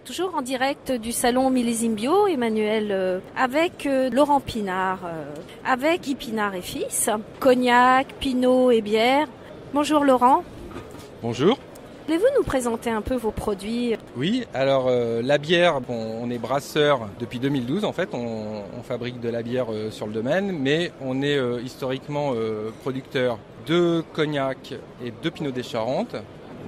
Toujours en direct du salon Millésime Bio, Emmanuel, avec Laurent Pinard, avec Guy Pinard et fils, cognac, pinot et bière. Bonjour Laurent. Bonjour. Voulez-vous nous présenter un peu vos produits ? Oui, alors la bière, on est brasseur depuis 2012 en fait, on fabrique de la bière sur le domaine, mais on est historiquement producteur de cognac et de pinot des Charentes.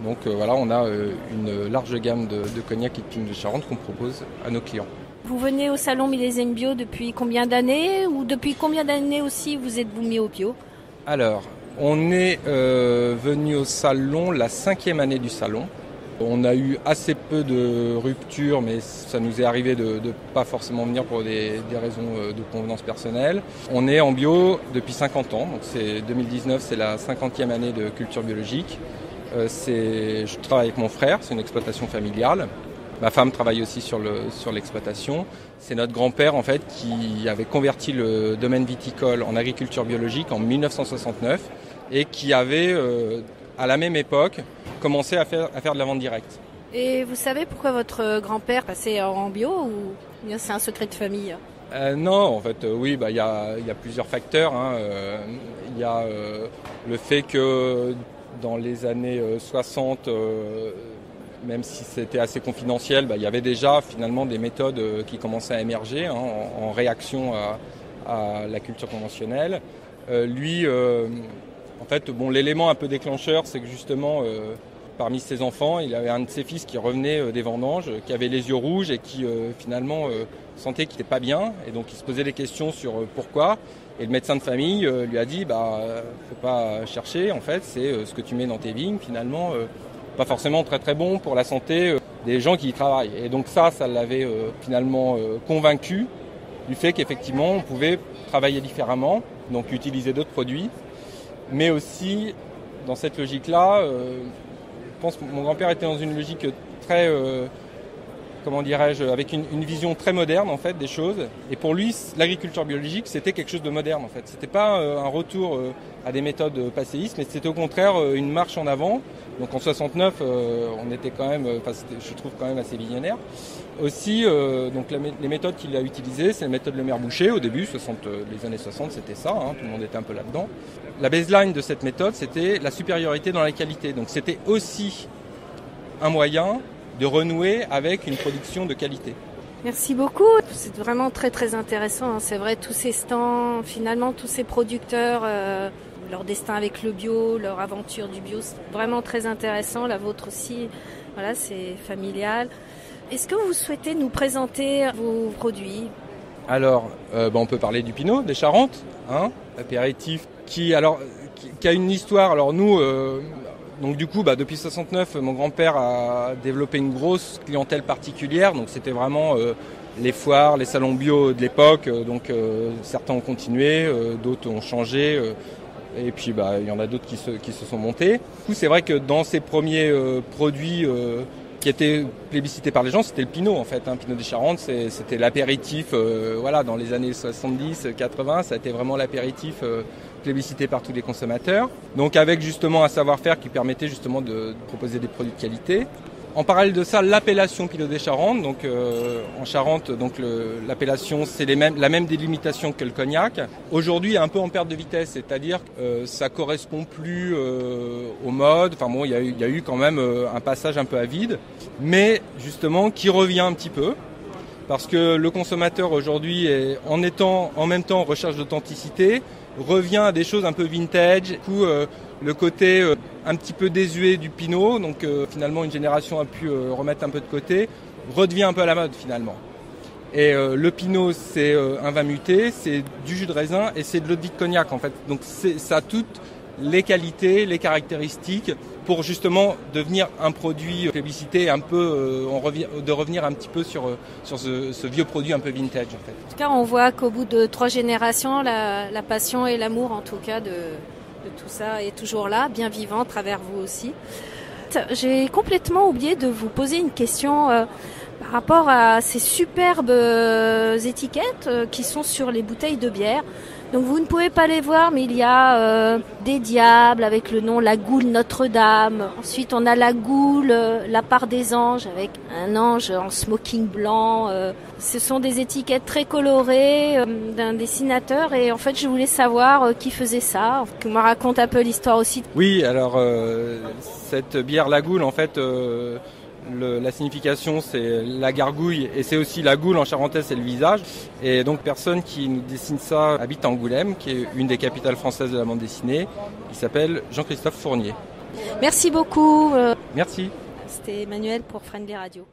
Donc voilà, on a une large gamme de cognac et de pinot des Charentes qu'on propose à nos clients. Vous venez au salon Millésime Bio depuis combien d'années ou depuis combien d'années aussi vous êtes-vous mis au bio ? Alors, on est venu au salon la 5e année du salon. On a eu assez peu de ruptures, mais ça nous est arrivé de pas forcément venir pour des raisons de convenance personnelle. On est en bio depuis 50 ans, donc 2019, c'est la 50e année de culture biologique. Je travaille avec mon frère, c'est une exploitation familiale. Ma femme travaille aussi sur l'exploitation. C'est notre grand-père en fait qui avait converti le domaine viticole en agriculture biologique en 1969 et qui avait à la même époque commencé à faire de la vente directe. Et vous savez pourquoi votre grand-père passait en bio ou bien c'est un secret de famille ? Non, en fait, oui, il y a plusieurs facteurs. Il y a le fait que dans les années 60, même si c'était assez confidentiel, il y avait déjà finalement des méthodes qui commençaient à émerger en réaction à la culture conventionnelle. Lui, en fait, l'élément un peu déclencheur, c'est que justement, parmi ses enfants, il avait un de ses fils qui revenait des vendanges, qui avait les yeux rouges et qui finalement sentait qu'il n'était pas bien. Et donc il se posait des questions sur pourquoi. Et le médecin de famille lui a dit, faut pas chercher, en fait, c'est ce que tu mets dans tes vignes, finalement, pas forcément très très bon pour la santé des gens qui y travaillent. Et donc ça l'avait finalement convaincu du fait qu'effectivement on pouvait travailler différemment, donc utiliser d'autres produits, mais aussi dans cette logique-là, je pense que mon grand-père était dans une logique très, avec une vision très moderne en fait des choses. Et pour lui, l'agriculture biologique, c'était quelque chose de moderne en fait. C'était pas un retour à des méthodes passéistes, mais c'était au contraire une marche en avant. Donc en 69, on était quand même, je trouve quand même assez visionnaire. Aussi, donc les méthodes qu'il a utilisées, c'est les méthodes Le Maire Boucher. Au début, les années 60, c'était ça. Tout le monde était un peu là-dedans. La baseline de cette méthode, c'était la supériorité dans la qualité. Donc c'était aussi un moyen de renouer avec une production de qualité. Merci beaucoup. C'est vraiment très très intéressant. C'est vrai, tous ces stands, finalement, tous ces producteurs, leur destin avec le bio, leur aventure du bio, c'est vraiment très intéressant. La vôtre aussi, voilà, c'est familial. Est-ce que vous souhaitez nous présenter vos produits ? Alors, on peut parler du pinot des Charentes, apéritif, qui a une histoire. Alors nous, donc du coup, depuis 69, mon grand-père a développé une grosse clientèle particulière. Donc c'était vraiment les foires, les salons bio de l'époque. Donc certains ont continué, d'autres ont changé. Et puis il y en a d'autres qui se sont montés. Du coup, c'est vrai que dans ces premiers produits qui étaient plébiscités par les gens, c'était le pinot en fait. Pinot des Charentes, c'était l'apéritif. Dans les années 70-80, ça a été vraiment l'apéritif plébiscité par tous les consommateurs. Donc avec justement un savoir-faire qui permettait justement de proposer des produits de qualité. En parallèle de ça, l'appellation Pinot des Charentes. Donc en Charente, l'appellation c'est la même délimitation que le cognac. Aujourd'hui, un peu en perte de vitesse, c'est-à-dire que ça correspond plus aux modes. Il y a eu quand même un passage un peu à vide, mais justement qui revient un petit peu. Parce que le consommateur aujourd'hui, en étant en même temps en recherche d'authenticité, revient à des choses un peu vintage. Du coup, le côté un petit peu désuet du pinot, donc finalement une génération a pu remettre un peu de côté, redevient un peu à la mode finalement. Et le pinot, c'est un vin muté, c'est du jus de raisin et c'est de l'eau de vie de cognac en fait. Donc ça a toutes les qualités, les caractéristiques pour justement devenir un produit plébiscité, un peu de revenir un petit peu sur ce vieux produit un peu vintage en fait. En tout cas, on voit qu'au bout de 3 générations, la passion et l'amour en tout cas de tout ça est toujours là, bien vivant à travers vous aussi. J'ai complètement oublié de vous poser une question par rapport à ces superbes étiquettes qui sont sur les bouteilles de bière. Donc vous ne pouvez pas les voir, mais il y a des diables avec le nom La Goule Notre-Dame. Ensuite, on a La Goule, La Part des Anges, avec un ange en smoking blanc. Ce sont des étiquettes très colorées d'un dessinateur. Et en fait, je voulais savoir qui faisait ça, qu'on me raconte un peu l'histoire aussi. Oui, alors cette bière La Goule, en fait... la signification c'est la gargouille et c'est aussi la goule en charentaise, c'est le visage. Et donc personne qui nous dessine ça habite à Angoulême, qui est une des capitales françaises de la bande dessinée. Il s'appelle Jean-Christophe Fournier. Merci beaucoup. Merci. C'était Emmanuel pour Friendly Radio.